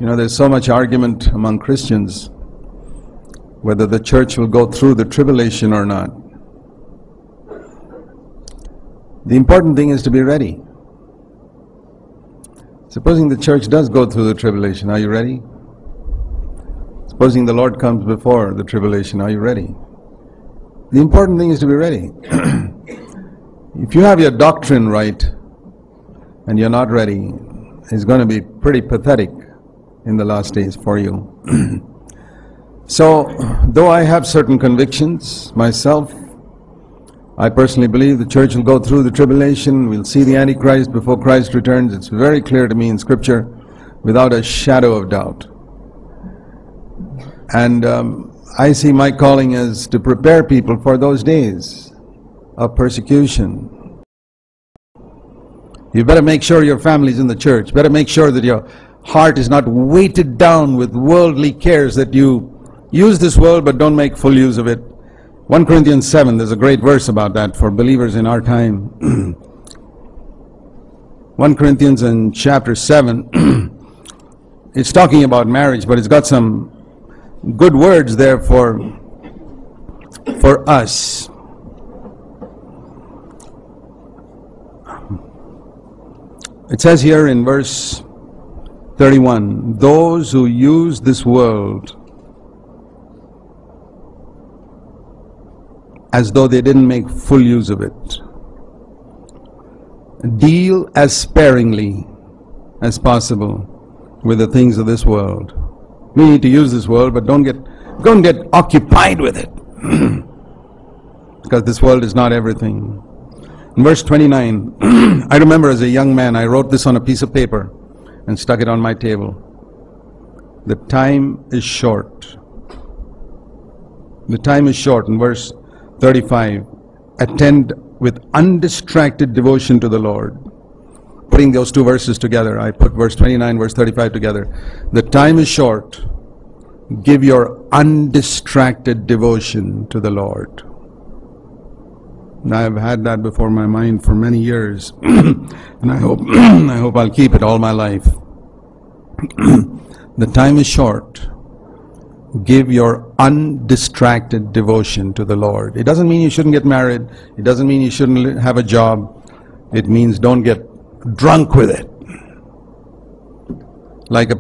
You know, there's so much argument among Christians whether the church will go through the tribulation or not. The important thing is to be ready. Supposing the church does go through the tribulation, are you ready? Supposing the Lord comes before the tribulation, are you ready? The important thing is to be ready. If you have your doctrine right and you're not ready, it's going to be pretty pathetic in the last days for you. So, though I have certain convictions myself, I personally believe the church will go through the tribulation. We'll see the Antichrist before Christ returns. It's very clear to me in Scripture, without a shadow of doubt. And I see my calling as to prepare people for those days of persecution. You better make sure your family's in the church. Better make sure that your heart is not weighted down with worldly cares, that you use this world but don't make full use of it. 1 Corinthians 7, there's a great verse about that for believers in our time. 1 Corinthians in chapter 7, it's talking about marriage, but it's got some good words there for us. It says here in verse 31, those who use this world as though they didn't make full use of it, deal as sparingly as possible with the things of this world. We need to use this world, but don't get occupied with it, because this world is not everything. In verse 29, I remember as a young man, I wrote this on a piece of paper and stuck it on my table. The time is short. The time is short. In verse 35, attend with undistracted devotion to the Lord. Putting those two verses together, I put verse 29, verse 35 together. The time is short. Give your undistracted devotion to the Lord. And I've had that before my mind for many years, and I hope I'll keep it all my life. The time is short. Give your undistracted devotion to the Lord. It doesn't mean you shouldn't get married. It doesn't mean you shouldn't have a job. It means don't get drunk with it. Like a